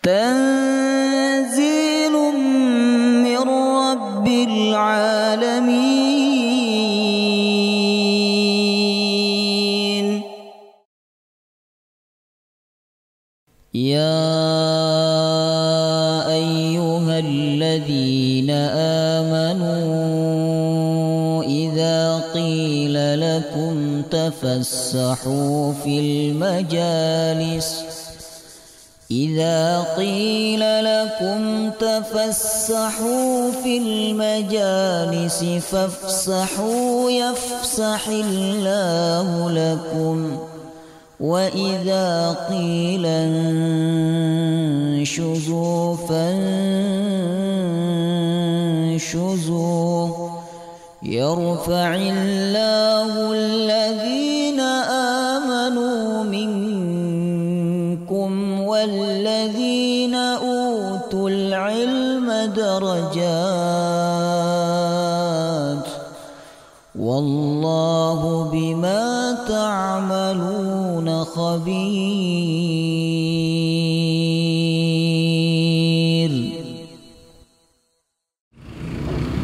تنزيل من رب العالمين. يا أيها الذين آمنوا إذا قيل لكم تفسحوا في المجالس فافسحوا يفسح الله لكم وإذا قيل انشزوا فانشزوا يرفع الله الذين آمنوا منكم والذين أوتوا العلم درجات والله بما تعملون خبير.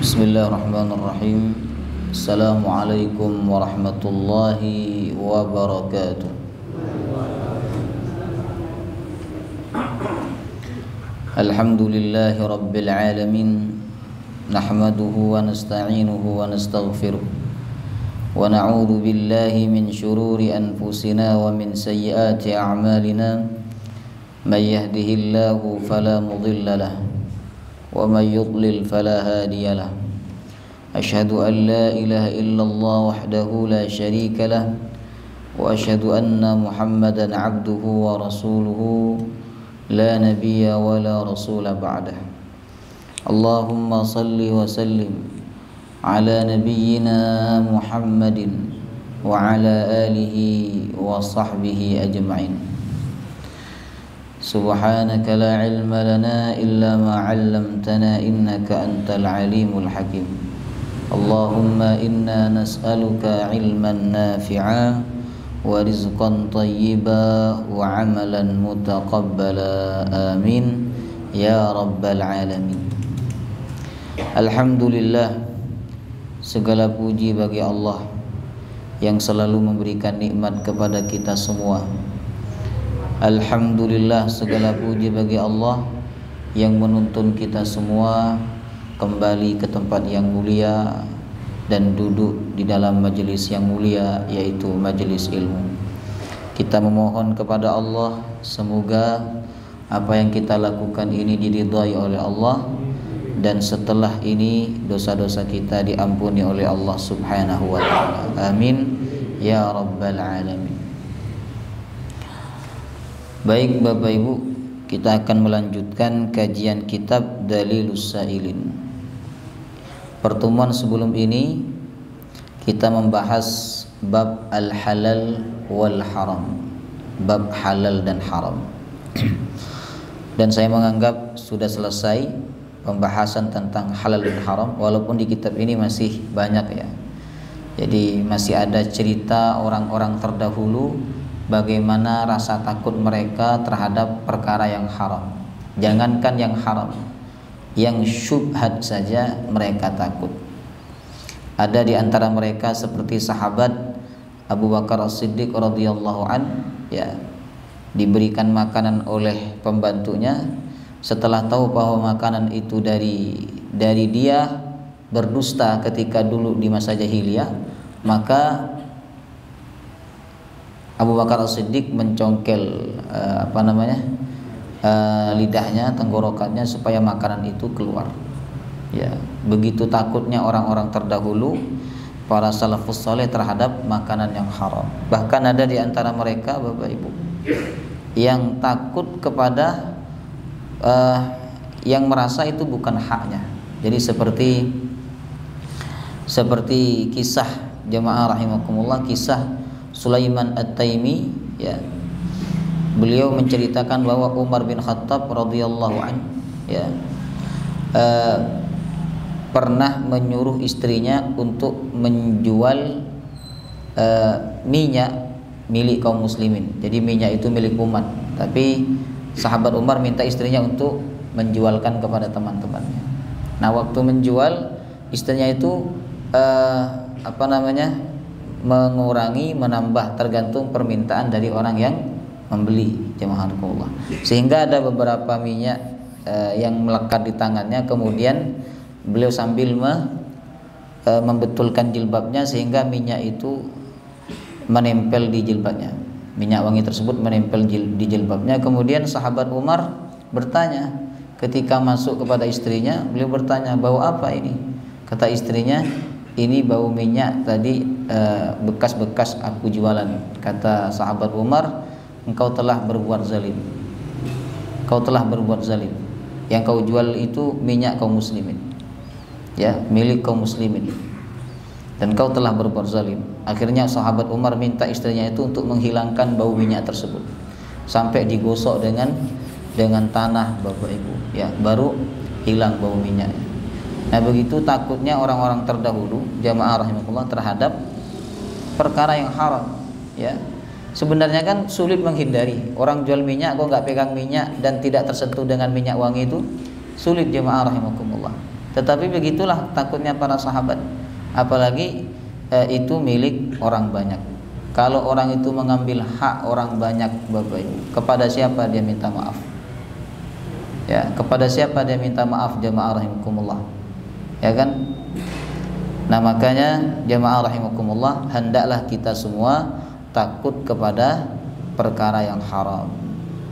بسم الله الرحمن الرحيم. السلام عليكم ورحمة الله وبركاته. الحمد لله رب العالمين نحمده ونستعينه ونستغفره ونعوذ بالله من شرور أنفسنا ومن سيئات أعمالنا من يهده الله فلا مضل له ومن يضلل فلا هادي له. أشهد أن لا إله إلا الله وحده لا شريك له وأشهد أن محمدا عبده ورسوله لا نبي ولا رسول بعده. اللهم صل وسلم على نبينا محمد وعلى آله وصحبه أجمعين. سبحانك لا علم لنا إلا ما علمتنا إنك أنت العليم الحكيم. اللهم إنا نسألك علما نافعا ورزقا طيبا وعملا متقبلا آمين يا رب العالمين. Alhamdulillah, segala puji bagi Allah yang selalu memberikan nikmat kepada kita semua. Alhamdulillah, segala puji bagi Allah yang menuntun kita semua kembali ke tempat yang mulia dan duduk di dalam majelis yang mulia, yaitu majelis ilmu. Kita memohon kepada Allah semoga apa yang kita lakukan ini diridhai oleh Allah, dan setelah ini dosa-dosa kita diampuni oleh Allah Subhanahu wa ta'ala. Amin ya rabbal alamin. Baik Bapak Ibu, kita akan melanjutkan kajian kitab Dalilus Sailin. Pertemuan sebelum ini kita membahas bab al-halal wal haram, bab halal dan haram. Dan saya menganggap sudah selesai pembahasan tentang halal dan haram, walaupun di kitab ini masih banyak ya. Jadi masih ada cerita orang-orang terdahulu, bagaimana rasa takut mereka terhadap perkara yang haram. Jangankan yang haram, yang syubhat saja mereka takut. Ada di antara mereka seperti sahabat Abu Bakar As-Siddiq radhiyallahu an, ya, diberikan makanan oleh pembantunya. Setelah tahu bahwa makanan itu dari dia berdusta ketika dulu di masa jahiliyah, maka Abu Bakar As-Siddiq mencongkel lidahnya, tenggorokannya supaya makanan itu keluar. Ya, begitu takutnya orang-orang terdahulu, para salafus saleh terhadap makanan yang haram. Bahkan ada di antara mereka Bapak Ibu yang takut kepada yang merasa itu bukan haknya. Jadi seperti kisah jemaah rahimakumullah, kisah Sulaiman At-Taimi, ya. Beliau menceritakan bahwa Umar bin Khattab radhiyallahu anhu, ya, pernah menyuruh istrinya untuk menjual minyak milik kaum muslimin. Jadi minyak itu milik umat, tapi sahabat Umar minta istrinya untuk menjualkan kepada teman-temannya. Nah, waktu menjual, istrinya itu mengurangi, menambah, tergantung permintaan dari orang yang membeli, jemaah Allah. Sehingga ada beberapa minyak yang melekat di tangannya, kemudian beliau sambil membetulkan jilbabnya sehingga minyak itu menempel di jilbabnya. Minyak wangi tersebut menempel di jilbabnya. Kemudian sahabat Umar bertanya, ketika masuk kepada istrinya, beliau bertanya, bau apa ini? Kata istrinya, ini bau minyak tadi, bekas-bekas aku jualan. Kata sahabat Umar, engkau telah berbuat zalim. Kau telah berbuat zalim. Yang kau jual itu minyak kaum muslimin, ya, milik kaum muslimin, dan kau telah berbuat zalim. Akhirnya sahabat Umar minta istrinya itu untuk menghilangkan bau minyak tersebut, sampai digosok dengan tanah, Bapak Ibu, ya, baru hilang bau minyaknya. Nah, begitu takutnya orang-orang terdahulu, jamaah rahimakumullah, terhadap perkara yang haram, ya. Sebenarnya kan sulit menghindari. Orang jual minyak kok nggak pegang minyak dan tidak tersentuh dengan minyak wangi, itu sulit, jamaah rahimakumullah. Tetapi begitulah takutnya para sahabat. Apalagi itu milik orang banyak. Kalau orang itu mengambil hak orang banyak, Bapak Ibu, kepada siapa dia minta maaf? Ya, kepada siapa dia minta maaf, jamaah rahimakumullah? Ya kan? Nah, makanya jamaah rahimakumullah, hendaklah kita semua takut kepada perkara yang haram,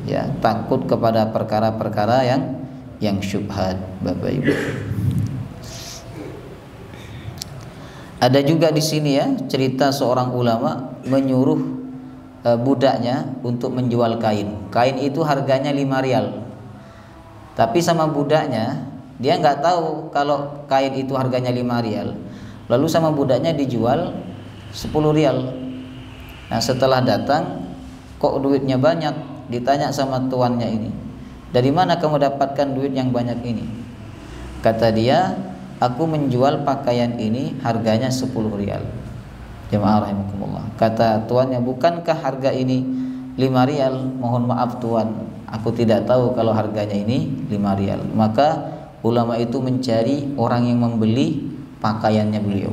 ya, takut kepada perkara-perkara yang syubhat, Bapak Ibu. Ada juga di sini, ya, cerita seorang ulama menyuruh budaknya untuk menjual kain. Kain itu harganya 5 rial. Tapi sama budaknya, dia nggak tahu kalau kain itu harganya 5 rial. Lalu sama budaknya dijual 10 rial. Nah, setelah datang, kok duitnya banyak? Ditanya sama tuannya ini, dari mana kamu dapatkan duit yang banyak ini? Kata dia, aku menjual pakaian ini harganya 10 rial. Jemaah rahimakumullah. Kata tuannya, bukankah harga ini 5 rial? Mohon maaf tuan, aku tidak tahu kalau harganya ini 5 rial. Maka ulama itu mencari orang yang membeli pakaiannya beliau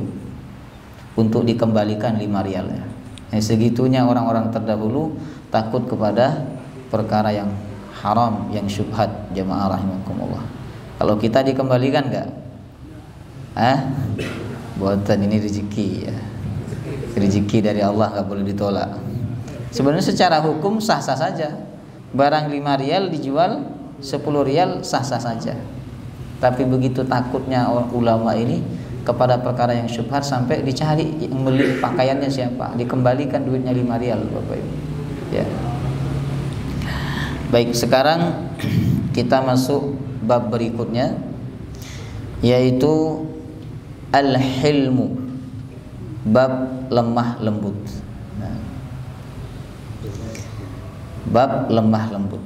untuk dikembalikan 5 rialnya. Segitunya orang-orang terdahulu takut kepada perkara yang haram, yang syubhat, jamaah rahimakumullah. Kalau kita dikembalikan enggak? Buatan ini rezeki, ya. Rezeki dari Allah, enggak boleh ditolak. Sebenarnya secara hukum sah-sah saja. Barang 5 rial dijual 10 rial sah-sah saja. Tapi begitu takutnya ulama ini kepada perkara yang syubhat sampai dicari yang beli pakaiannya siapa, dikembalikan duitnya 5 rial, Bapak Ibu, ya. Baik, sekarang kita masuk bab berikutnya, yaitu al-hilmu, bab lemah lembut. Bab lemah lembut.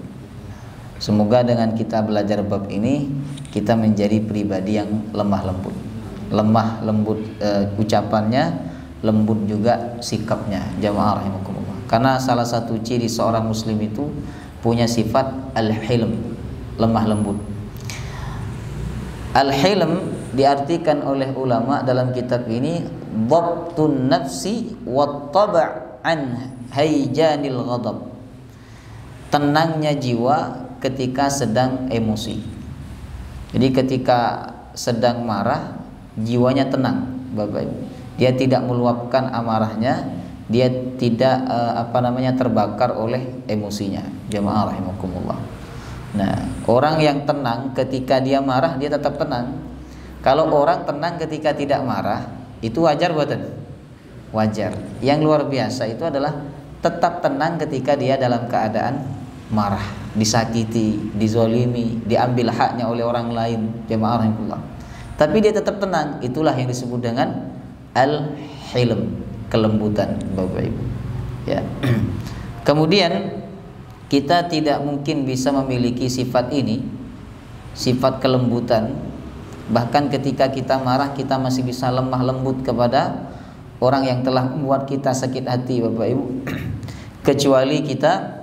Semoga dengan kita belajar bab ini, kita menjadi pribadi yang lemah lembut. Lemah lembut ucapannya, lembut juga sikapnya, jamaah rahimakumullah. Karena salah satu ciri seorang muslim itu punya sifat al-hilm, lemah lembut. Al-hilm diartikan oleh ulama dalam kitab ini dhabtun nafsi wat tab' an hayjanil ghadab. Tenangnya jiwa ketika sedang emosi. Jadi ketika sedang marah, jiwanya tenang, Bapak Ibu. Dia tidak meluapkan amarahnya, dia tidak terbakar oleh emosinya, jamaah rahimakumullah. Nah, orang yang tenang ketika dia marah, dia tetap tenang. Kalau orang tenang ketika tidak marah, itu wajar buatan? Wajar. Yang luar biasa itu adalah tetap tenang ketika dia dalam keadaan marah, disakiti, dizolimi, diambil haknya oleh orang lain, jamaah rahimakumullah. Tapi dia tetap tenang. Itulah yang disebut dengan al-hilm, kelembutan, Bapak Ibu, ya. Kemudian kita tidak mungkin bisa memiliki sifat ini, sifat kelembutan. Bahkan ketika kita marah, kita masih bisa lemah lembut kepada orang yang telah membuat kita sakit hati, Bapak Ibu. Kecuali kita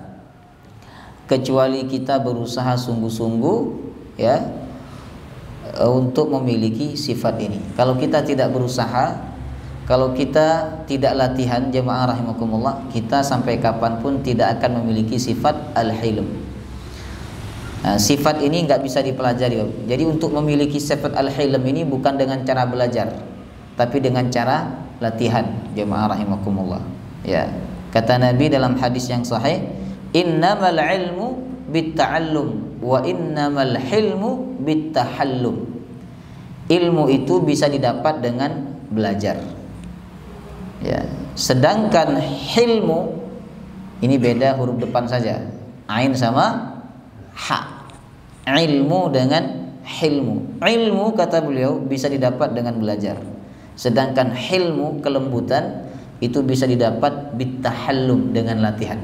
kecuali kita berusaha sungguh-sungguh ya untuk memiliki sifat ini. Kalau kita tidak berusaha, kalau kita tidak latihan jemaah rahimakumullah, kita sampai kapanpun tidak akan memiliki sifat al-hilm. Nah, sifat ini nggak bisa dipelajari. Jadi untuk memiliki sifat al-hilm ini bukan dengan cara belajar, tapi dengan cara latihan jemaah rahimakumullah. Ya, kata Nabi dalam hadis yang sahih, innamal ilmu bitta'allum wa innamal hilmu bittahallum. Ilmu itu bisa didapat dengan belajar. Ya, sedangkan hilmu ini beda huruf depan saja, ain sama ha. Ilmu dengan hilmu. Ilmu kata beliau bisa didapat dengan belajar. Sedangkan hilmu, kelembutan, itu bisa didapat bittahallum dengan latihan.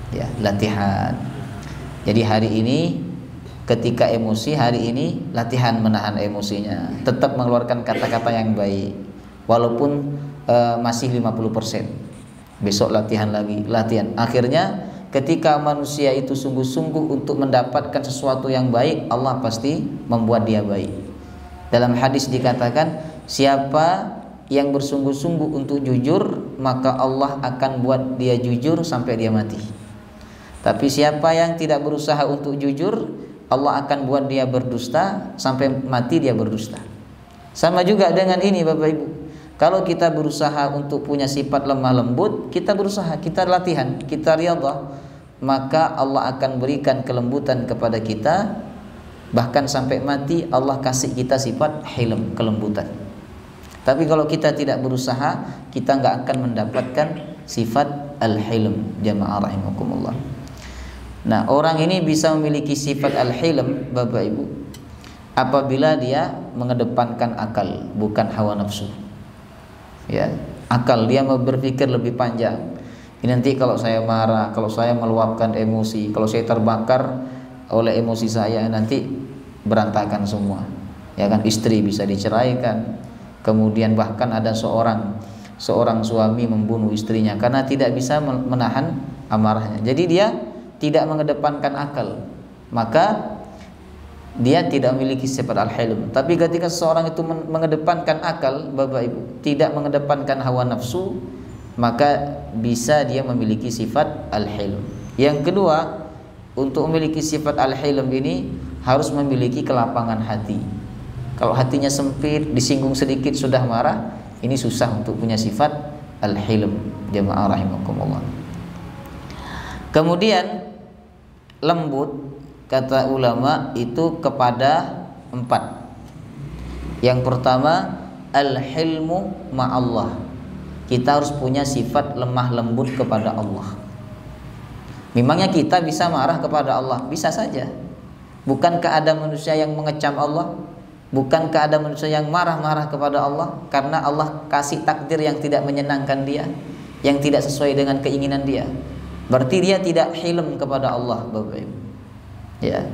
Ya, latihan. Jadi hari ini ketika emosi, hari ini latihan menahan emosinya, tetap mengeluarkan kata-kata yang baik walaupun masih 50%. Besok latihan lagi, latihan. Akhirnya ketika manusia itu sungguh-sungguh untuk mendapatkan sesuatu yang baik, Allah pasti membuat dia baik. Dalam hadis dikatakan, siapa yang bersungguh-sungguh untuk jujur, maka Allah akan buat dia jujur sampai dia mati. Tapi siapa yang tidak berusaha untuk jujur, Allah akan buat dia berdusta sampai mati dia berdusta. Sama juga dengan ini Bapak Ibu. Kalau kita berusaha untuk punya sifat lemah lembut, kita berusaha, kita latihan, kita riyadhah, maka Allah akan berikan kelembutan kepada kita. Bahkan sampai mati Allah kasih kita sifat hilm, kelembutan. Tapi kalau kita tidak berusaha, kita nggak akan mendapatkan sifat al-hilm jamaah rahimakumullah. Nah, orang ini bisa memiliki sifat al-hilm Bapak Ibu apabila dia mengedepankan akal, bukan hawa nafsu. Ya, akal, dia mau berpikir lebih panjang. Ini nanti kalau saya marah, kalau saya meluapkan emosi, kalau saya terbakar oleh emosi saya, nanti berantakan semua. Ya kan, istri bisa diceraikan. Kemudian bahkan ada seorang suami membunuh istrinya karena tidak bisa menahan amarahnya. Jadi dia tidak mengedepankan akal, maka dia tidak memiliki sifat al-hilm. Tapi ketika seseorang itu mengedepankan akal Bapak Ibu, tidak mengedepankan hawa nafsu, maka bisa dia memiliki sifat al-hilm. Yang kedua, untuk memiliki sifat al-hilm ini harus memiliki kelapangan hati. Kalau hatinya sempit, disinggung sedikit sudah marah, ini susah untuk punya sifat al-hilm jamaah rahimakumullah. Kemudian lembut, kata ulama itu kepada 4. Yang pertama, al-hilmu ma'allah. Kita harus punya sifat lemah lembut kepada Allah. Memangnya kita bisa marah kepada Allah? Bisa saja. Bukankah ada manusia yang mengecam Allah? Bukankah ada manusia yang marah-marah kepada Allah? Karena Allah kasih takdir yang tidak menyenangkan dia, yang tidak sesuai dengan keinginan dia. Berarti dia tidak hilm kepada Allah Bapak Ibu. Ya.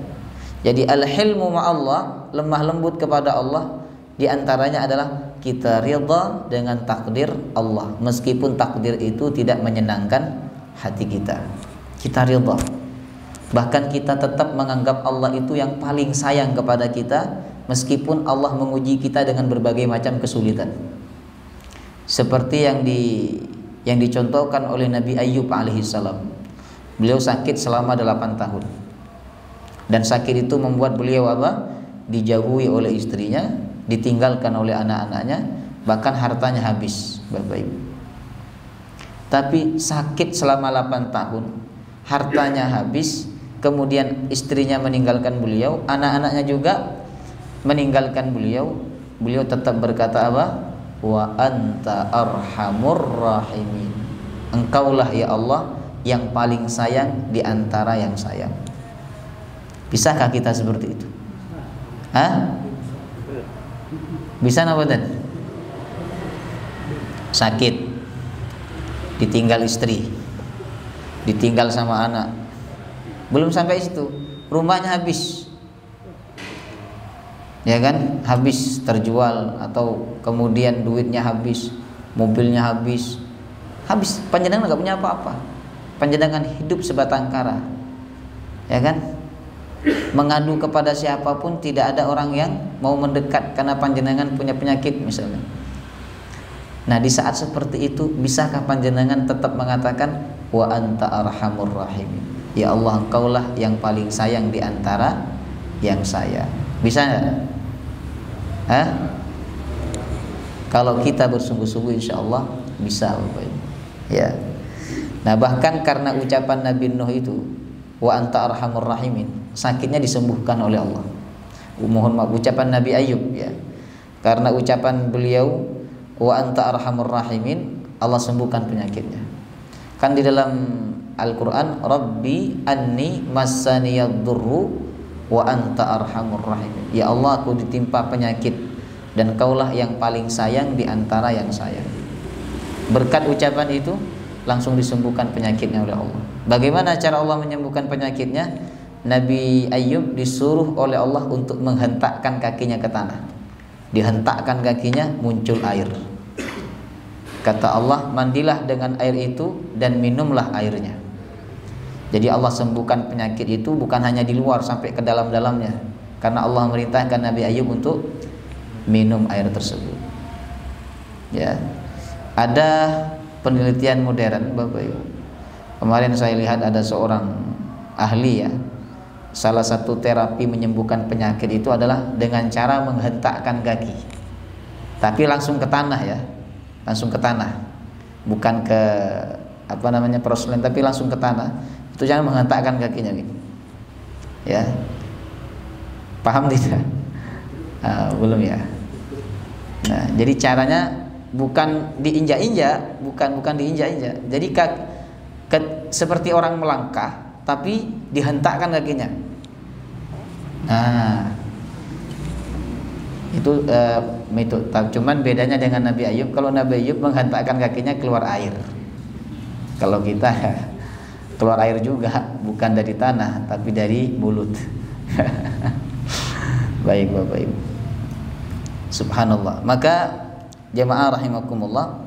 Jadi al-hilmu ma'allah, lemah lembut kepada Allah, di antaranya adalah kita ridha dengan takdir Allah, meskipun takdir itu tidak menyenangkan hati kita. Kita ridha. Bahkan kita tetap menganggap Allah itu yang paling sayang kepada kita, meskipun Allah menguji kita dengan berbagai macam kesulitan. Seperti yang dicontohkan oleh Nabi Ayyub alaihissalam. Beliau sakit selama 8 tahun. Dan sakit itu membuat beliau dijauhi oleh istrinya, ditinggalkan oleh anak-anaknya, bahkan hartanya habis Bapak Ibu. Tapi sakit selama 8 tahun, hartanya habis, kemudian istrinya meninggalkan beliau, anak-anaknya juga meninggalkan beliau. Beliau tetap berkata wa anta arhamur rahimin. Engkaulah ya Allah yang paling sayang di antara yang sayang. Bisakah kita seperti itu? Bisa napa? Sakit, ditinggal istri, ditinggal sama anak. Belum sampai situ, rumahnya habis. Ya kan? Habis terjual, atau kemudian duitnya habis, mobilnya habis. Habis, panjenengan enggak punya apa-apa. Panjenengan hidup sebatang kara. ya kan? Mengadu kepada siapapun, tidak ada orang yang mau mendekat karena panjenengan punya penyakit misalnya. Nah, di saat seperti itu, bisakah panjenengan tetap mengatakan wa anta arhamur rahimin? Ya Allah, Engkaulah yang paling sayang di antara yang sayang. Bisa enggak? Hah? Kalau kita bersungguh-sungguh, insya Allah bisa, Bapak Ibu. Ya. Nah, bahkan karena ucapan Nabi Nuh itu, wa anta arhamur rahimin, sakitnya disembuhkan oleh Allah. Mohon maaf, ucapan Nabi Ayub, ya. Karena ucapan beliau wa anta arhamur rahimin, Allah sembuhkan penyakitnya. Kan di dalam Al-Qur'an, Rabbi anni massaniyad-durru wa anta arhamur rahimin. Ya Allah, aku ditimpa penyakit dan Kaulah yang paling sayang di antara yang sayang. Berkat ucapan itu langsung disembuhkan penyakitnya oleh Allah. Bagaimana cara Allah menyembuhkan penyakitnya? Nabi Ayub disuruh oleh Allah untuk menghentakkan kakinya ke tanah. Dihentakkan kakinya, muncul air. Kata Allah, mandilah dengan air itu dan minumlah airnya. Jadi Allah sembuhkan penyakit itu bukan hanya di luar, sampai ke dalam-dalamnya. Karena Allah merintahkan Nabi Ayub untuk minum air tersebut. Ya. Ada penelitian modern, Bapak Ibu. Kemarin saya lihat ada seorang ahli, ya. Salah satu terapi menyembuhkan penyakit itu adalah dengan cara menghentakkan kaki. Tapi langsung ke tanah, ya. Langsung ke tanah. Bukan ke poroslen, tapi langsung ke tanah. Itu jangan menghentakkan kakinya gitu. Ya. Paham tidak? Belum, ya. Nah, jadi caranya bukan diinjak-injak, bukan diinjak-injak. Jadi seperti orang melangkah, tapi dihentakkan kakinya. Nah, itu metode. Cuman bedanya dengan Nabi Ayub, kalau Nabi Ayub menghentakkan kakinya keluar air. Kalau kita keluar air juga, bukan dari tanah, tapi dari mulut. Baik, Bapak Ibu. Subhanallah. Maka jemaah rahimakumullah,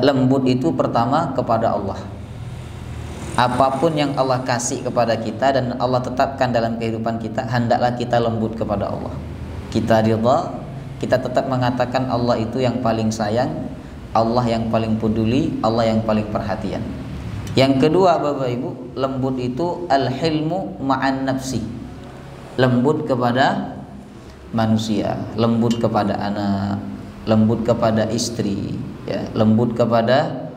lembut itu pertama kepada Allah. Apapun yang Allah kasih kepada kita dan Allah tetapkan dalam kehidupan kita, hendaklah kita lembut kepada Allah. Kita ridha, kita tetap mengatakan Allah itu yang paling sayang, Allah yang paling peduli, Allah yang paling perhatian. Yang kedua, Bapak Ibu, lembut itu al-hilmu ma'an nafsi. Lembut kepada manusia, lembut kepada anak, lembut kepada istri, ya, lembut kepada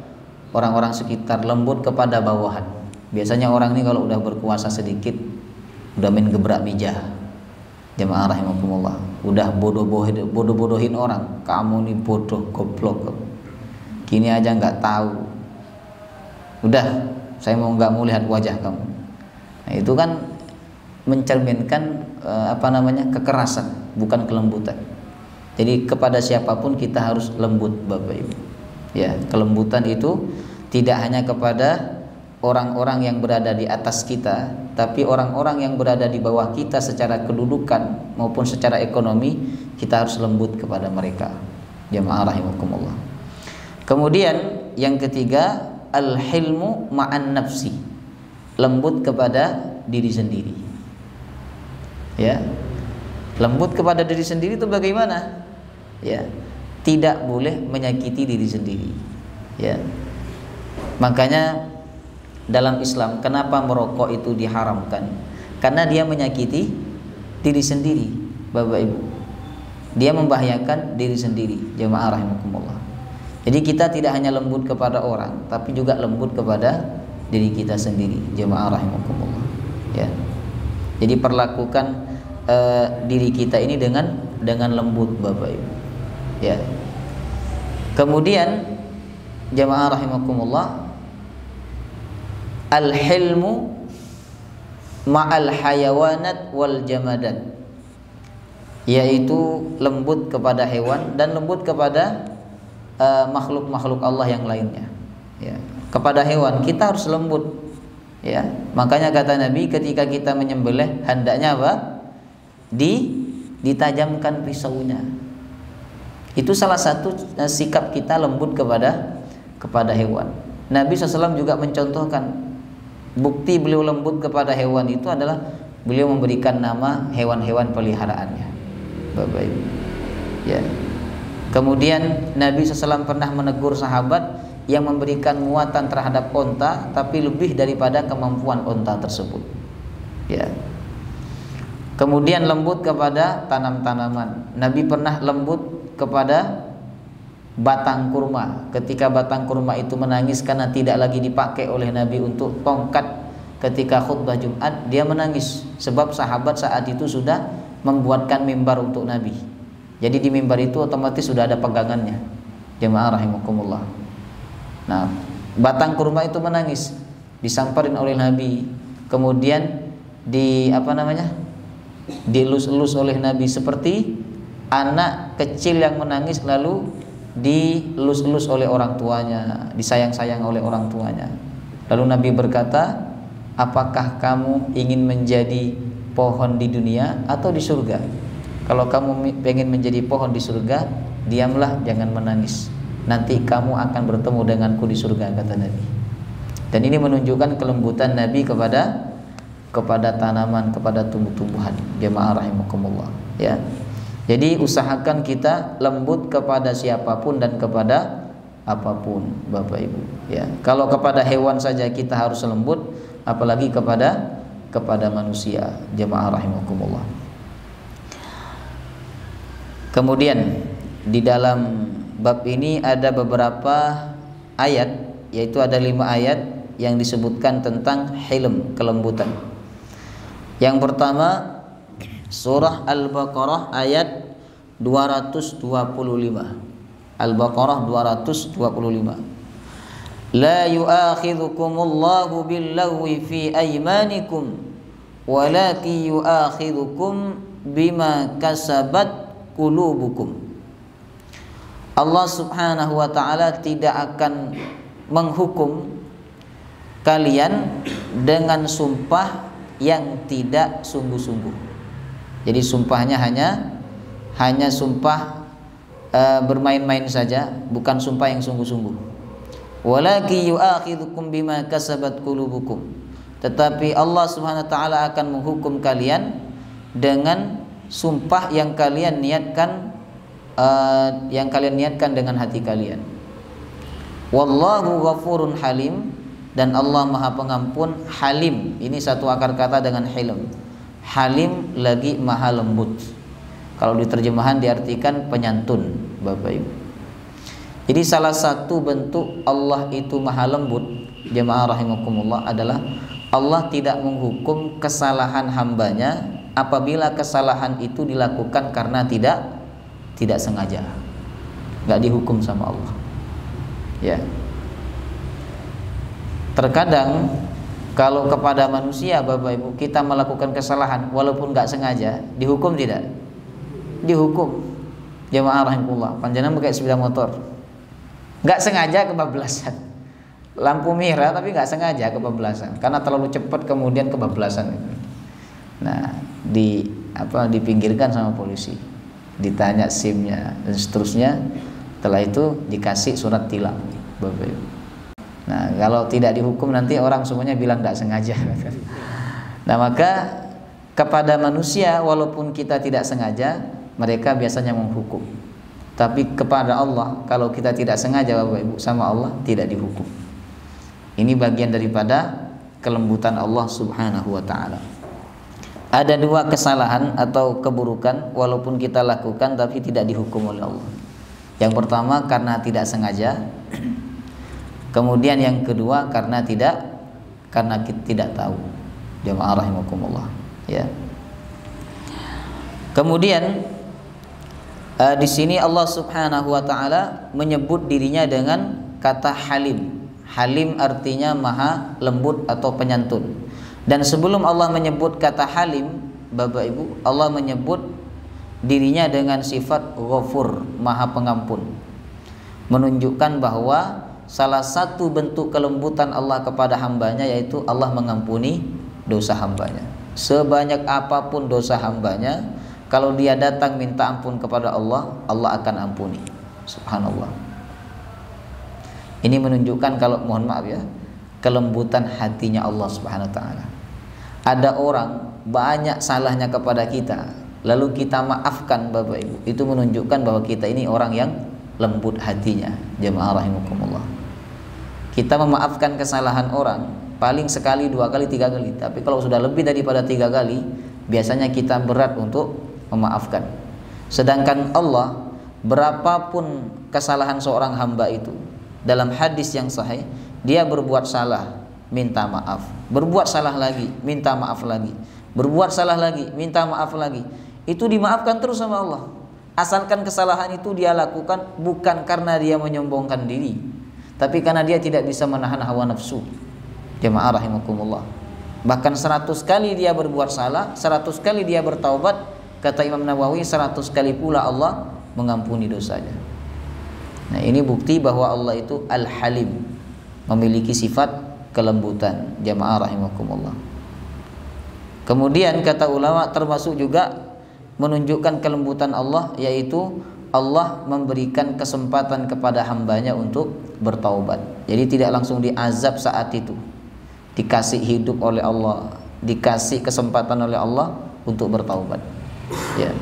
orang-orang sekitar, lembut kepada bawahan. Biasanya orang ini kalau udah berkuasa sedikit, udah main gebrak meja. Jemaah rahimakumullah, udah bodoh-bodohin orang. Kamu nih bodoh, goblok, gini aja nggak tahu. Udah, saya nggak mau lihat wajah kamu. Nah, itu kan mencerminkan kekerasan, bukan kelembutan. Jadi kepada siapapun kita harus lembut, Bapak Ibu. Ya, kelembutan itu tidak hanya kepada orang-orang yang berada di atas kita, tapi orang-orang yang berada di bawah kita secara kedudukan maupun secara ekonomi, kita harus lembut kepada mereka. Jemaah rahimakumullah. Kemudian yang ketiga, al-hilmu ma'an nafsi. Lembut kepada diri sendiri. Ya. Lembut kepada diri sendiri itu bagaimana? Ya. Tidak boleh menyakiti diri sendiri. Ya. Makanya dalam Islam, kenapa merokok itu diharamkan? Karena dia menyakiti diri sendiri, Bapak Ibu. Dia membahayakan diri sendiri, jemaah rahimakumullah. Jadi kita tidak hanya lembut kepada orang, tapi juga lembut kepada diri kita sendiri, jemaah rahimakumullah. Ya. Jadi perlakukan diri kita ini dengan lembut, Bapak Ibu. Ya. Kemudian jemaah rahimakumullah, al-hilmu ma'al hayawanat wal jamadat, yaitu lembut kepada hewan dan lembut kepada makhluk-makhluk Allah yang lainnya. Ya. Kepada hewan kita harus lembut. Ya. Makanya kata Nabi, ketika kita menyembelih hendaknya apa? Ditajamkan pisaunya. Itu salah satu sikap kita lembut kepada hewan. Nabi SAW juga mencontohkan, bukti beliau lembut kepada hewan itu adalah beliau memberikan nama hewan-hewan peliharaannya, Bapak Ibu. Ya. Kemudian Nabi SAW pernah menegur sahabat yang memberikan muatan terhadap onta tapi lebih daripada kemampuan onta tersebut. Ya. Kemudian lembut kepada tanam-tanaman. Nabi pernah lembut kepada batang kurma. Ketika batang kurma itu menangis karena tidak lagi dipakai oleh Nabi untuk tongkat ketika khutbah Jumat, dia menangis sebab sahabat saat itu sudah membuatkan mimbar untuk Nabi. Jadi di mimbar itu otomatis sudah ada pegangannya. Jemaah rahimakumullah. Nah, batang kurma itu menangis, disamperin oleh Nabi. Kemudian dilus-elus oleh Nabi seperti anak kecil yang menangis lalu dilus-elus oleh orang tuanya, disayang-sayang oleh orang tuanya. Lalu Nabi berkata, apakah kamu ingin menjadi pohon di dunia atau di surga? Kalau kamu ingin menjadi pohon di surga, diamlah, jangan menangis. Nanti kamu akan bertemu denganku di surga, kata Nabi. Dan ini menunjukkan kelembutan Nabi kepada tanaman, kepada tumbuh-tumbuhan. Jemaah rahimakumullah, ya. Jadi usahakan kita lembut kepada siapapun dan kepada apapun, Bapak Ibu, ya. Kalau kepada hewan saja kita harus lembut, apalagi kepada manusia, jemaah rahimakumullah. Kemudian di dalam bab ini ada beberapa ayat, yaitu ada 5 ayat yang disebutkan tentang hilm, kelembutan. Yang pertama surah Al-Baqarah ayat 225. Al-Baqarah 225. La yu'akhidhukumullahu billahwi fi aymanikum walakin yu'akhidhukum bima kasabat qulubukum. Allah Subhanahu wa ta'ala tidak akan menghukum kalian dengan sumpah yang tidak sungguh-sungguh. Jadi sumpahnya hanya sumpah bermain-main saja, bukan sumpah yang sungguh-sungguh. Walakin yu'akhidhukum bima kasabat qulubukum. Tetapi Allah Subhanahu wa ta'ala akan menghukum kalian dengan sumpah yang kalian niatkan dengan hati kalian. Wallahu ghafurun halim, dan Allah Maha Pengampun Halim. Ini satu akar kata dengan hilm. Halim lagi maha lembut. Kalau di terjemahan diartikan penyantun, Bapak Ibu. Jadi salah satu bentuk Allah itu maha lembut, jemaah rahimakumullah, adalah Allah tidak menghukum kesalahan hambanya apabila kesalahan itu dilakukan karena tidak sengaja. Nggak dihukum sama Allah. Ya. Terkadang kalau kepada manusia, Bapak Ibu, kita melakukan kesalahan walaupun nggak sengaja, dihukum tidak? Dihukum. Jemaah rahimakumullah, panjenengan pakai sepeda motor, nggak sengaja kebablasan, lampu merah tapi nggak sengaja kebablasan karena terlalu cepat, kemudian kebablasan. Nah, dipinggirkan sama polisi, ditanya SIM-nya dan seterusnya. Setelah itu dikasih surat tilang, Bapak Ibu. Nah, kalau tidak dihukum nanti orang semuanya bilang tidak sengaja. Nah, maka kepada manusia walaupun kita tidak sengaja, mereka biasanya menghukum. Tapi kepada Allah, kalau kita tidak sengaja, Bapak Ibu, sama Allah tidak dihukum. Ini bagian daripada kelembutan Allah Subhanahu wa ta'ala. Ada 2 kesalahan atau keburukan walaupun kita lakukan tapi tidak dihukum oleh Allah. Yang pertama karena tidak sengaja. Kemudian yang kedua karena kita tidak tahu. Jemaah rahimakumullah, ya. Kemudian di sini Allah Subhanahu wa ta'ala menyebut dirinya dengan kata Halim. Halim artinya maha lembut atau penyantun. Dan sebelum Allah menyebut kata Halim, Bapak Ibu, Allah menyebut dirinya dengan sifat Ghafur, maha pengampun. Menunjukkan bahwa salah satu bentuk kelembutan Allah kepada hambanya yaitu Allah mengampuni dosa hambanya. Sebanyak apapun dosa hambanya, kalau dia datang minta ampun kepada Allah, Allah akan ampuni. Subhanallah. Ini menunjukkan kalau, mohon maaf ya, kelembutan hatinya Allah Subhanahu wa taala. Ada orang banyak salahnya kepada kita, lalu kita maafkan Bapak Ibu. Itu menunjukkan bahwa kita ini orang yang lembut hatinya. Jemaah rahimakumullah. Kita memaafkan kesalahan orang paling sekali, 2 kali, 3 kali. Tapi kalau sudah lebih daripada 3 kali, biasanya kita berat untuk memaafkan. Sedangkan Allah, berapapun kesalahan seorang hamba itu, dalam hadis yang sahih, dia berbuat salah, minta maaf. Berbuat salah lagi, minta maaf lagi. Berbuat salah lagi, minta maaf lagi. Itu dimaafkan terus sama Allah. Asalkan kesalahan itu dia lakukan bukan karena dia menyombongkan diri, tapi karena dia tidak bisa menahan hawa nafsu. Jemaah rahimakumullah. Bahkan 100 kali dia berbuat salah, 100 kali dia bertaubat, kata Imam Nawawi, 100 kali pula Allah mengampuni dosanya. Nah, ini bukti bahwa Allah itu Al-Halim, memiliki sifat kelembutan. Jemaah rahimakumullah. Kemudian kata ulama, termasuk juga menunjukkan kelembutan Allah, yaitu Allah memberikan kesempatan kepada hambanya untuk bertaubat. Jadi tidak langsung diazab saat itu, dikasih hidup oleh Allah, dikasih kesempatan oleh Allah untuk bertaubat, ya.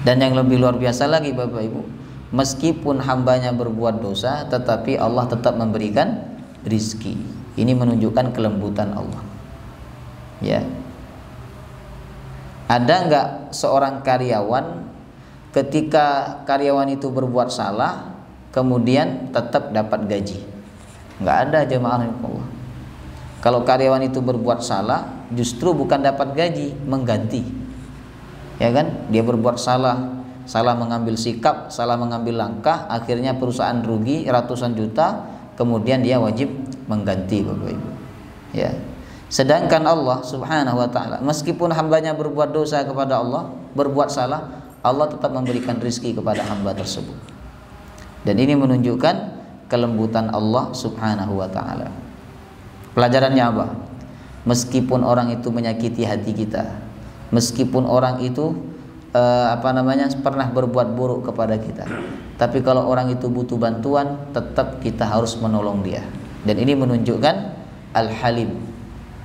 Dan yang lebih luar biasa lagi Bapak Ibu, meskipun hambanya berbuat dosa, tetapi Allah tetap memberikan rizki. Ini menunjukkan kelembutan Allah, ya. Ada enggak seorang karyawan ketika karyawan itu berbuat salah kemudian tetap dapat gaji? Enggak ada, jemaah Allah. Kalau karyawan itu berbuat salah, justru bukan dapat gaji, mengganti. Ya kan? Dia berbuat salah, salah mengambil sikap, salah mengambil langkah, akhirnya perusahaan rugi ratusan juta, kemudian dia wajib mengganti, Bapak Ibu. Ya. Sedangkan Allah Subhanahu wa taala, meskipun hambanya berbuat dosa kepada Allah, berbuat salah, Allah tetap memberikan rizki kepada hamba tersebut. Dan ini menunjukkan kelembutan Allah Subhanahu wa taala. Pelajarannya apa? Meskipun orang itu menyakiti hati kita, meskipun orang itu pernah berbuat buruk kepada kita, tapi kalau orang itu butuh bantuan, tetap kita harus menolong dia. Dan ini menunjukkan Al-Halim,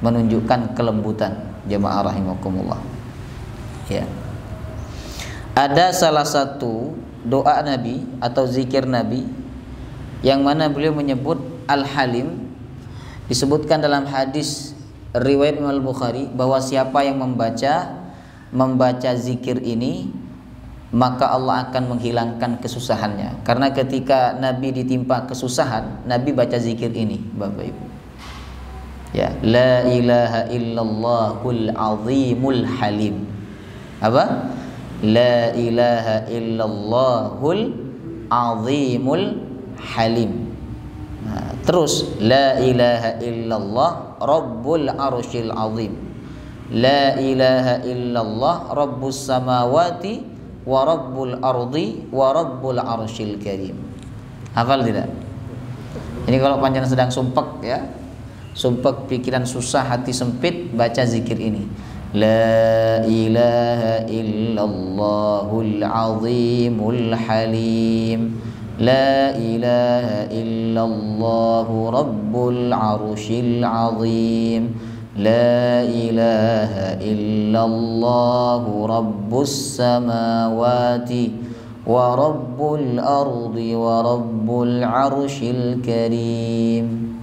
menunjukkan kelembutan. Jemaah rahimakumullah, ya. Ada salah satu doa Nabi atau zikir Nabi yang mana beliau menyebut Al-Halim. Disebutkan dalam hadis riwayat Imam Al-Bukhari bahwa siapa yang membaca zikir ini, maka Allah akan menghilangkan kesusahannya. Karena ketika Nabi ditimpa kesusahan, Nabi baca zikir ini, Bapak Ibu. Ya, la ilaha illallahul azimul halim. Apa? La ilaha illallahul azimul halim. Nah, terus la ilaha illallah rabbul arsyil azim. La ilaha illallah rabbus samawati wa rabbul ardi wa rabbul arsyil karim. Hafal tidak? Ini kalau panjang sedang sumpek, ya, sumpek, pikiran susah, hati sempit, baca zikir ini. La ilaha illallahul azimul halim. La ilaha illallahu rabbul arsyil azim. La ilaha illallahu rabbus samawati wa rabbul ardi wa rabbul arsyil karim.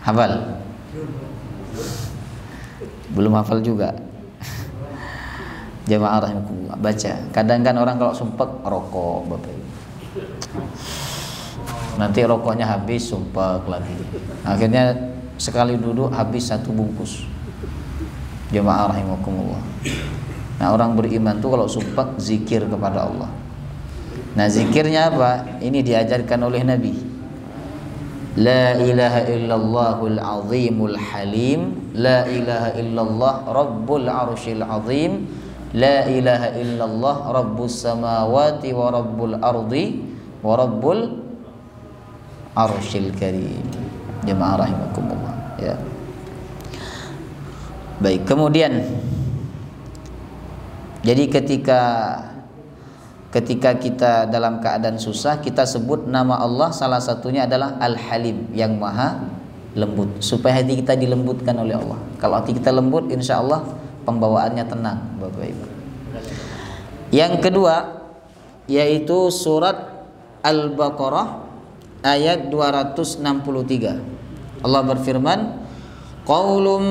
Hafal? Belum hafal juga. Jemaah rahimakumullah, baca. Kadang kan orang kalau sumpek rokok, Bapak Ibu. Nanti rokoknya habis, sumpek lagi. Akhirnya sekali duduk habis 1 bungkus. Jemaah rahimakumullah. Nah, orang beriman tuh kalau sumpek zikir kepada Allah. Nah, zikirnya apa? Ini diajarkan oleh Nabi. La ilaha illallahul azimul halim. La ilaha illallah rabbul arsyil azim. La ilaha illallah rabbus samawati wa rabbul ardi wa rabbul arsyil karim. Jemaah rahimakumullah, ya. Baik, kemudian jadi ketika ketika kita dalam keadaan susah, kita sebut nama Allah, salah satunya adalah Al-Halim, yang maha lembut, supaya hati kita dilembutkan oleh Allah. Kalau hati kita lembut, insya Allah pembawaannya tenang, Bapak Ibu. Yang kedua yaitu surat Al-Baqarah ayat 263. Allah berfirman, qaulun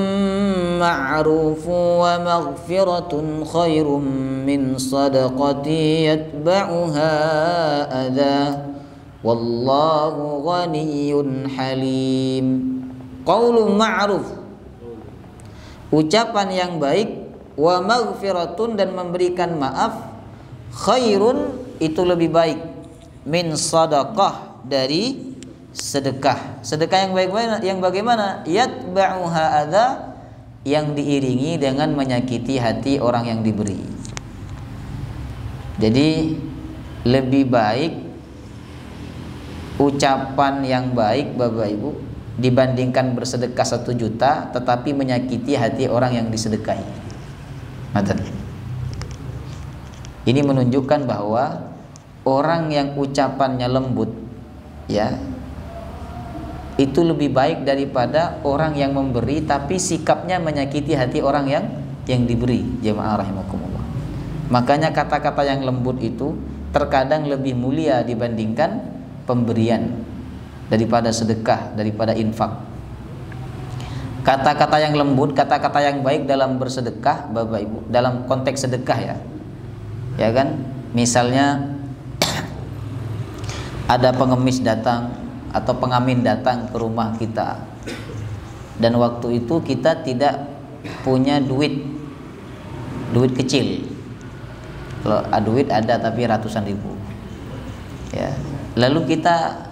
ma'rufun wa maghfiratun khairum min sadaqati yatba'uha adha wallahu ghaniyyun halim. Qaulun ma'ruf, ucapan yang baik, wa maghfiratun, dan memberikan maaf, khairun, itu lebih baik, min sadaqah, dari sedekah. Sedekah yang baik, yang bagaimana? Yatba'uha adza, yang diiringi dengan menyakiti hati orang yang diberi. Jadi lebih baik ucapan yang baik, Bapak Ibu, dibandingkan bersedekah 1 juta tetapi menyakiti hati orang yang disedekahi. Ini menunjukkan bahwa orang yang ucapannya lembut, ya, itu lebih baik daripada orang yang memberi tapi sikapnya menyakiti hati orang yang diberi. Jemaah rahimakumullah. Makanya kata-kata yang lembut itu terkadang lebih mulia dibandingkan pemberian, daripada sedekah, daripada infak. Kata-kata yang lembut, kata-kata yang baik dalam bersedekah, Bapak Ibu, dalam konteks sedekah, ya kan? Misalnya ada pengemis datang atau pengamen datang ke rumah kita, dan waktu itu kita tidak punya duit kecil. Kalau duit ada tapi ratusan ribu, ya. Lalu kita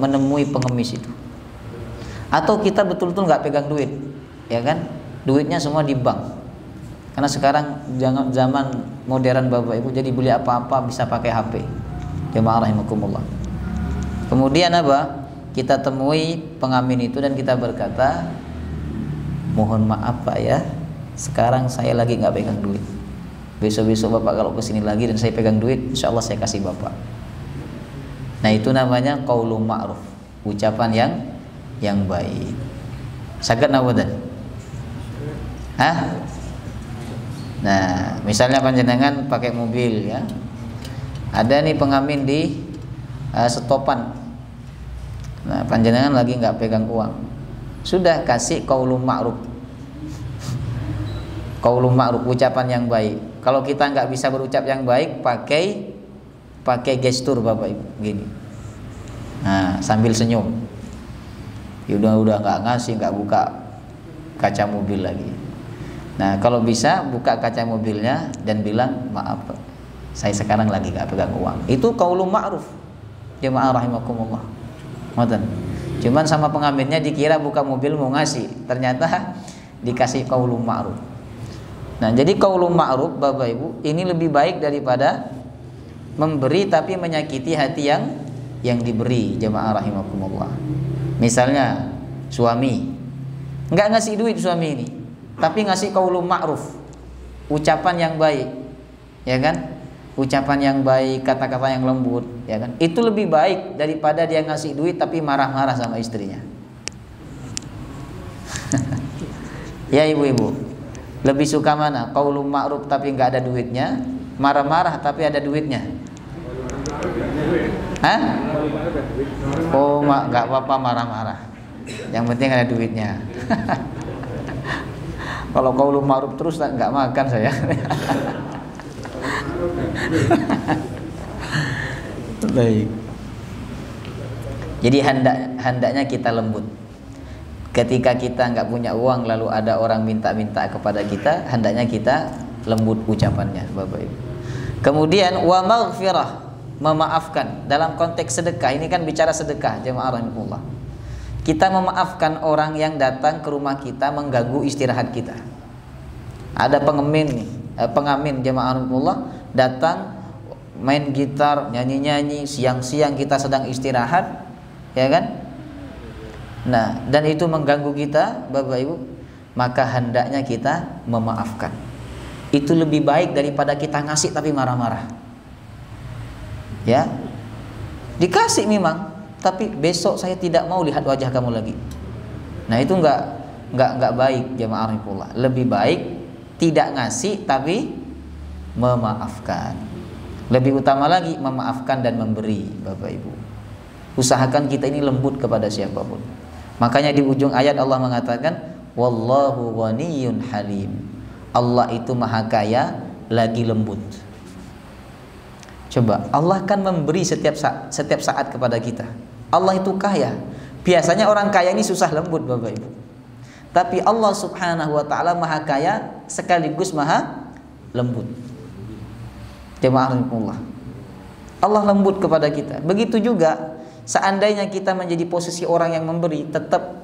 menemui pengemis itu, atau kita betul-betul nggak pegang duit, ya kan? Duitnya semua di bank. Karena sekarang zaman modern, Bapak Ibu, jadi beli apa-apa bisa pakai HP. Jemaah rahimakumullah. Kemudian apa? Kita temui pengamen itu dan kita berkata, mohon maaf Pak ya, sekarang saya lagi nggak pegang duit. Besok-besok Bapak kalau kesini lagi dan saya pegang duit, insya Allah saya kasih Bapak. Nah, itu namanya qaulun ma'ruf, ucapan yang baik. Saged nawadan? Nah, misalnya panjenengan pakai mobil, ya. Ada nih pengamen di stopan. Nah, panjenengan lagi nggak pegang uang. Sudah kasih qaulun ma'ruf. Qaulun ma'ruf, ucapan yang baik. Kalau kita nggak bisa berucap yang baik, pakai gestur, Bapak Ibu, gini. Nah, sambil senyum. Ya udah nggak ngasih, nggak buka kaca mobil lagi. Nah, kalau bisa buka kaca mobilnya dan bilang, maaf Pak, saya sekarang lagi nggak pegang uang. Itu qaulun ma'ruf. Jemaah rahimakumullah. Ngoten. Cuman sama pengamennya dikira buka mobil mau ngasih, ternyata dikasih qaulun ma'ruf. Nah, jadi qaulun ma'ruf, Bapak Ibu, ini lebih baik daripada memberi tapi menyakiti hati yang diberi. Jemaah rahimakumullah. Misalnya suami nggak ngasih duit, suami ini, tapi ngasih qaulun ma'ruf, ucapan yang baik, ya kan? Ucapan yang baik, kata-kata yang lembut, ya kan? Itu lebih baik daripada dia ngasih duit tapi marah-marah sama istrinya. Ya ibu-ibu, lebih suka mana? Qaulun ma'ruf tapi nggak ada duitnya, marah-marah tapi ada duitnya? Oh, nggak apa-apa marah-marah, yang penting ada duitnya. Kalau qaulun ma'ruf terus nggak makan saya. Baik. Jadi hendaknya kita lembut. Ketika kita nggak punya uang lalu ada orang minta-minta kepada kita, hendaknya kita lembut ucapannya, Bapak Ibu. Kemudian wa maghfirah, memaafkan dalam konteks sedekah. Ini kan bicara sedekah, jemaah rahimakumullah. Kita memaafkan orang yang datang ke rumah kita mengganggu istirahat kita. Ada pengamen jemaah rahimakumullah datang main gitar, nyanyi-nyanyi siang-siang kita sedang istirahat, ya kan? Nah, dan itu mengganggu kita, Bapak Ibu, maka hendaknya kita memaafkan. itu lebih baik daripada kita ngasih tapi marah-marah. Ya, dikasih memang, tapi besok saya tidak mau lihat wajah kamu lagi. Nah itu nggak baik jemaah rahimahullah. Lebih baik tidak ngasih tapi memaafkan. Lebih utama lagi memaafkan dan memberi, Bapak Ibu. Usahakan kita ini lembut kepada siapapun. Makanya di ujung ayat Allah mengatakan wallahu ghaniyyun halim. Allah itu maha kaya lagi lembut. Coba, Allah kan memberi setiap saat kepada kita. Allah itu kaya. Biasanya orang kaya ini susah lembut, Bapak Ibu. Tapi Allah Subhanahu wa taala maha kaya sekaligus maha lembut. Jemaah rahimahullah. Allah lembut kepada kita. Begitu juga seandainya kita menjadi posisi orang yang memberi, tetap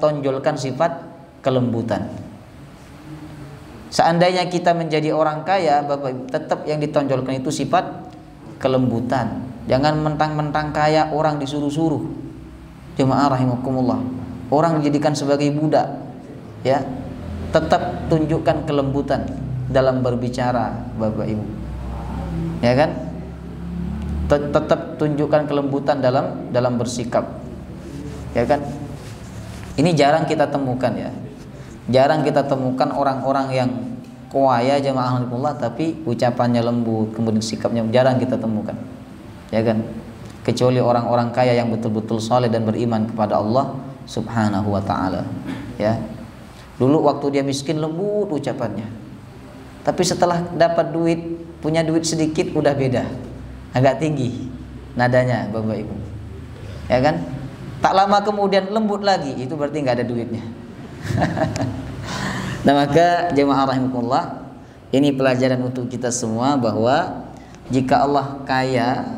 tonjolkan sifat kelembutan. Seandainya kita menjadi orang kaya, Bapak Ibu, tetap yang ditonjolkan itu sifat kelembutan. Jangan mentang-mentang kaya orang disuruh-suruh. Jemaah rahimakumullah. Orang dijadikan sebagai budak. Ya. Tetap tunjukkan kelembutan dalam berbicara, Bapak Ibu. Ya kan? Tetap tunjukkan kelembutan dalam bersikap. Ya kan? Ini jarang kita temukan ya. Jarang kita temukan orang-orang yang kaya jemaah rahimahullah tapi ucapannya lembut, kemudian sikapnya jarang kita temukan. Ya kan? Kecuali orang-orang kaya yang betul-betul saleh dan beriman kepada Allah Subhanahu wa taala. Ya. Dulu waktu dia miskin lembut ucapannya. Tapi setelah dapat duit, punya duit sedikit udah beda. Agak tinggi nadanya, Bapak Ibu. Ya kan? Tak lama kemudian lembut lagi, itu berarti nggak ada duitnya. Nah maka jemaah rahimakumullah, ini pelajaran untuk kita semua bahwa jika Allah kaya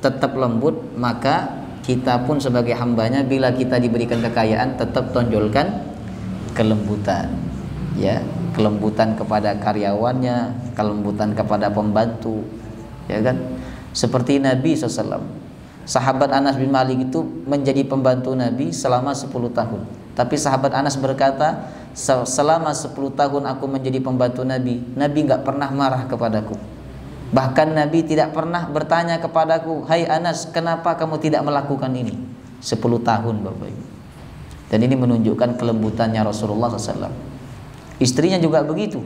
tetap lembut, maka kita pun sebagai hambanya bila kita diberikan kekayaan tetap tonjolkan kelembutan. Ya, kelembutan kepada karyawannya, kelembutan kepada pembantu. Ya kan? Seperti Nabi SAW. Sahabat Anas bin Malik itu menjadi pembantu Nabi selama 10 tahun. Tapi sahabat Anas berkata, selama 10 tahun aku menjadi pembantu Nabi, Nabi nggak pernah marah kepadaku. Bahkan Nabi tidak pernah bertanya kepadaku, hai Anas, kenapa kamu tidak melakukan ini? 10 tahun, Bapak Ibu. Dan ini menunjukkan kelembutannya Rasulullah SAW. Istrinya juga begitu.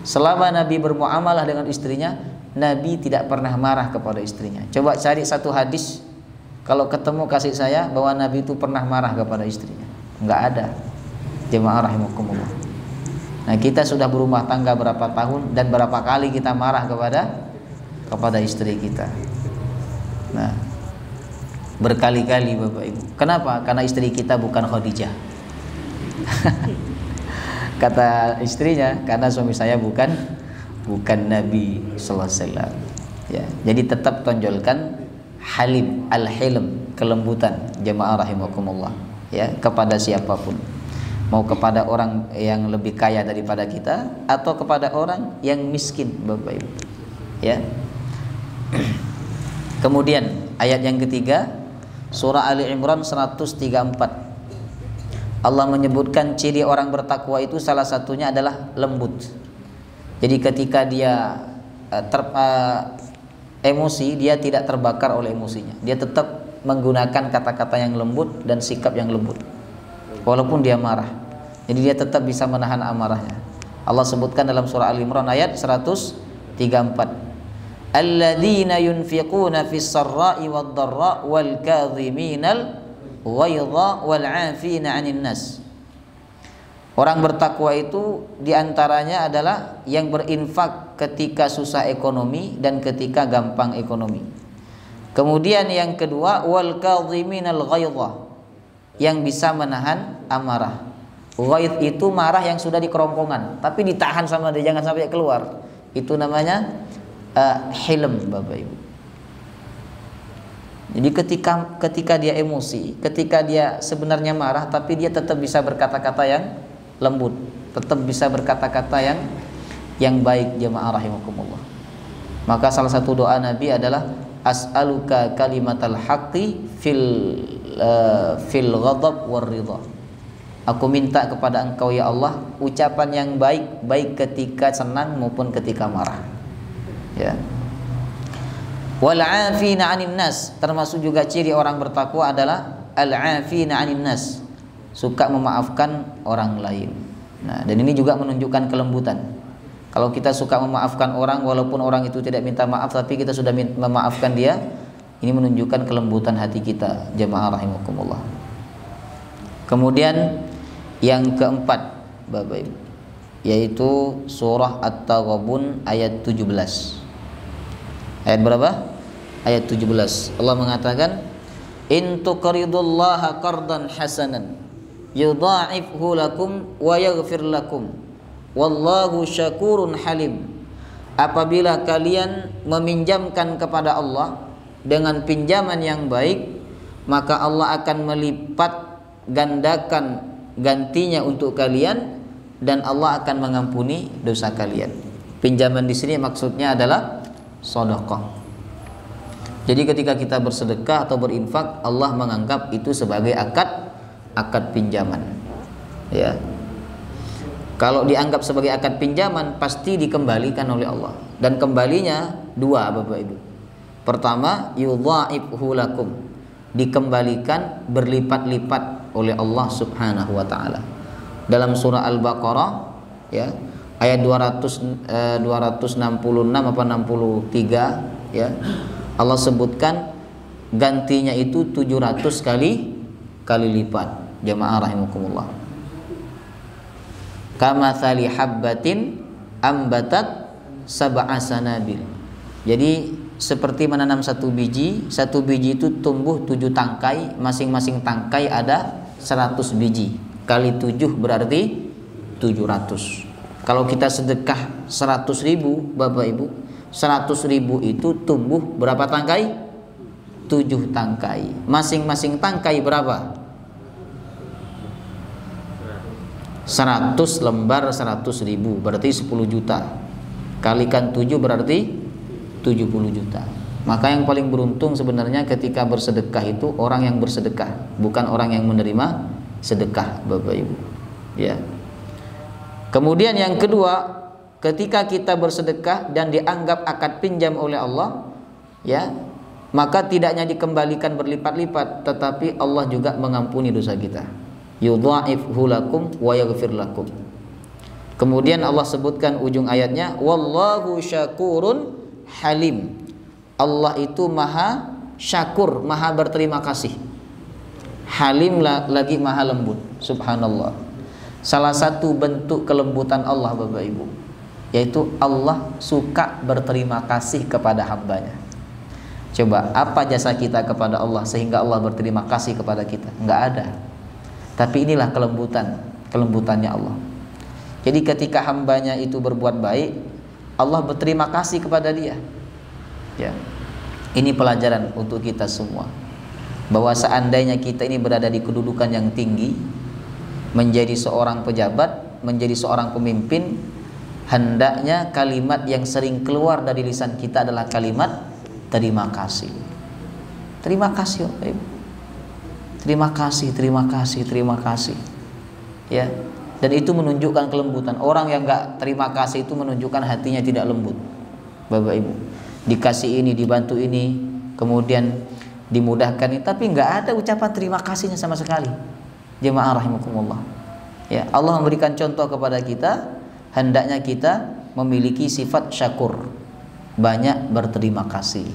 Selama Nabi bermuamalah dengan istrinya, Nabi tidak pernah marah kepada istrinya. Coba cari satu hadis, kalau ketemu kasih saya bahwa Nabi itu pernah marah kepada istrinya. Enggak ada. Jemaah rahimakumullah. Nah, kita sudah berumah tangga berapa tahun dan berapa kali kita marah kepada istri kita. Nah, berkali-kali Bapak Ibu. Kenapa? Karena istri kita bukan Khadijah. Kata istrinya, karena suami saya bukan Nabi sallallahu alaihi wasallam. Ya, jadi tetap tonjolkan halim, al-hilm, kelembutan jemaah rahimakumullah, ya, kepada siapapun. Mau kepada orang yang lebih kaya daripada kita atau kepada orang yang miskin, Bapak Ibu. Ya. Kemudian ayat yang ketiga, surah Ali Imran 134. Allah menyebutkan ciri orang bertakwa itu salah satunya adalah lembut. Jadi ketika dia emosi, dia tidak terbakar oleh emosinya. Dia tetap menggunakan kata-kata yang lembut dan sikap yang lembut, walaupun dia marah. Jadi dia tetap bisa menahan amarahnya. Allah sebutkan dalam surah Al-Imran ayat 134. Alladzina yunfiquna fis sarra'i wad dharra wal kadhiminal ghaidha wal 'afina 'anil nas. Orang bertakwa itu diantaranya adalah yang berinfak ketika susah ekonomi dan ketika gampang ekonomi. Kemudian yang kedua, wal kadhiminal ghaidha, yang bisa menahan amarah. Ghaidh itu marah yang sudah di kerongkongan tapi ditahan sama dia, jangan sampai keluar. Itu namanya hilm, Bapak Ibu. Jadi ketika dia emosi, ketika dia sebenarnya marah, tapi dia tetap bisa berkata-kata yang lembut, tetap bisa berkata-kata yang baik, jemaah rahimakumullah. Maka salah satu doa Nabi adalah as'aluka kalimatal haqqi fil ghadab war ridha. Aku minta kepada Engkau ya Allah ucapan yang baik, baik ketika senang maupun ketika marah. Ya. Wal 'afina 'anil nas, termasuk juga ciri orang bertakwa adalah al-'afina 'anil nas, suka memaafkan orang lain. Nah, dan ini juga menunjukkan kelembutan. Kalau kita suka memaafkan orang walaupun orang itu tidak minta maaf tapi kita sudah memaafkan dia, ini menunjukkan kelembutan hati kita, jamaah rahimakumullah. Kemudian yang keempat, Bapak Ibu, yaitu surah At-Taghabun ayat 17. Ayat berapa? Ayat 17. Allah mengatakan, "In tuqridullaha qardan hasanan yudha'ifhu lakum wa yaghfir lakum wallahu syakurun halim." Apabila kalian meminjamkan kepada Allah dengan pinjaman yang baik, maka Allah akan melipat gandakan gantinya untuk kalian dan Allah akan mengampuni dosa kalian. Pinjaman di sini maksudnya adalah sedekah. Jadi ketika kita bersedekah atau berinfak, Allah menganggap itu sebagai akad pinjaman. Ya. Kalau dianggap sebagai akad pinjaman pasti dikembalikan oleh Allah. Dan kembalinya dua, Bapak Ibu. Pertama, yudha'ifhu lakum, dikembalikan berlipat-lipat oleh Allah Subhanahu wa taala. Dalam surah Al-Baqarah ya, ayat 266 apa 63 ya. Allah sebutkan gantinya itu 700 kali lipat. Jamaah rahimakumullah. Kamatsali habbatin ambatat sab'a sanabil. Jadi seperti menanam satu biji itu tumbuh 7 tangkai, masing-masing tangkai ada 100 biji. Kali 7 berarti 700. Kalau kita sedekah 100.000 Bapak Ibu, 100.000 itu tumbuh berapa tangkai? 7 tangkai. Masing-masing tangkai berapa? 100 lembar 100.000 berarti 10 juta. Kalikan 7 berarti 70 juta. Maka yang paling beruntung sebenarnya ketika bersedekah itu orang yang bersedekah, bukan orang yang menerima sedekah, Bapak Ibu. Ya. Kemudian yang kedua, ketika kita bersedekah dan dianggap akad pinjam oleh Allah, ya, maka tidaknya dikembalikan berlipat-lipat, tetapi Allah juga mengampuni dosa kita. Yudha'ifhu lakum wa yaghfir lakum. Kemudian Allah sebutkan ujung ayatnya, wallahu syakurun halim. Allah itu maha syakur, maha berterima kasih. Halim lagi maha lembut. Subhanallah. Salah satu bentuk kelembutan Allah Bapak Ibu, yaitu Allah suka berterima kasih kepada hambanya. Coba apa jasa kita kepada Allah sehingga Allah berterima kasih kepada kita? Enggak ada. Tapi inilah kelembutannya Allah. Jadi ketika hambanya itu berbuat baik, Allah berterima kasih kepada dia. Ya. Ini pelajaran untuk kita semua, bahwa seandainya kita ini berada di kedudukan yang tinggi, menjadi seorang pejabat, menjadi seorang pemimpin, hendaknya kalimat yang sering keluar dari lisan kita adalah kalimat terima kasih. Terima kasih, terima kasih, terima kasih, terima kasih. Ya. Dan itu menunjukkan kelembutan. Orang yang enggak terima kasih itu menunjukkan hatinya tidak lembut. Bapak Ibu, dikasih ini, dibantu ini, kemudian dimudahkan ini, tapi enggak ada ucapan terima kasihnya sama sekali. Jemaah rahimakumullah. Ya, Allah memberikan contoh kepada kita, hendaknya kita memiliki sifat syakur, banyak berterima kasih.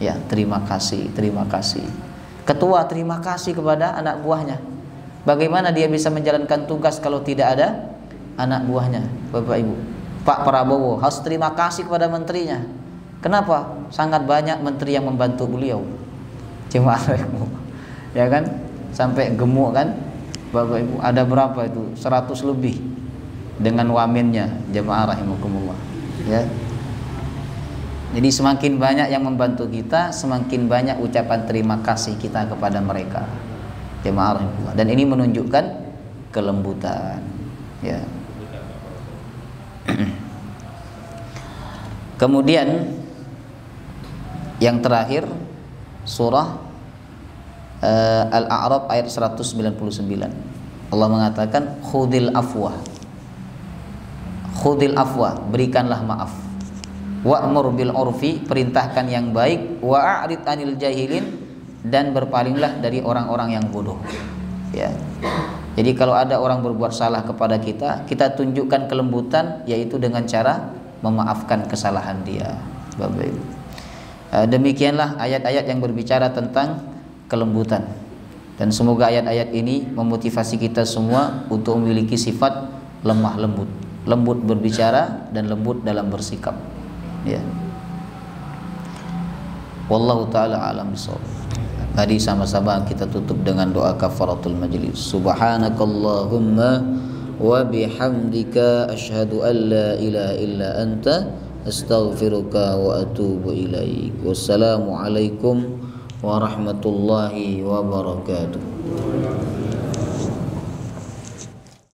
Ya, terima kasih, terima kasih. Ketua terima kasih kepada anak buahnya. Bagaimana dia bisa menjalankan tugas kalau tidak ada anak buahnya, Bapak Ibu? Pak Prabowo harus terima kasih kepada menterinya. Kenapa? Sangat banyak menteri yang membantu beliau. Jemaah rahimakumullah. Ya kan? Sampai gemuk kan? Bapak Ibu, ada berapa itu? 100 lebih dengan wamennya, jemaah rahimakumullah. Ya. Jadi semakin banyak yang membantu kita, semakin banyak ucapan terima kasih kita kepada mereka. Jemaah rahimakumullah. Dan ini menunjukkan kelembutan. Ya. Kemudian yang terakhir surah Al-A'raf ayat 199. Allah mengatakan khudil afwa. Khudil afwa, berikanlah maaf. Wa'mur bil urfi, perintahkan yang baik. Wa'arid anil jahilin, dan berpalinglah dari orang-orang yang bodoh. Ya. Jadi kalau ada orang berbuat salah kepada kita, kita tunjukkan kelembutan, yaitu dengan cara memaafkan kesalahan dia. Bapak Ibu. Demikianlah ayat-ayat yang berbicara tentang kelembutan. Dan semoga ayat-ayat ini memotivasi kita semua untuk memiliki sifat lemah lembut, lembut berbicara dan lembut dalam bersikap. Ya. Wallahu taala alam bisawab. Mari sama-sama kita tutup dengan doa kafaratul majlis. Subhanakallahumma wa bihamdika asyhadu an la ilaha illa anta astaghfiruka wa atubu ilaik. Wassalamu alaikum warahmatullahi wabarakatuh.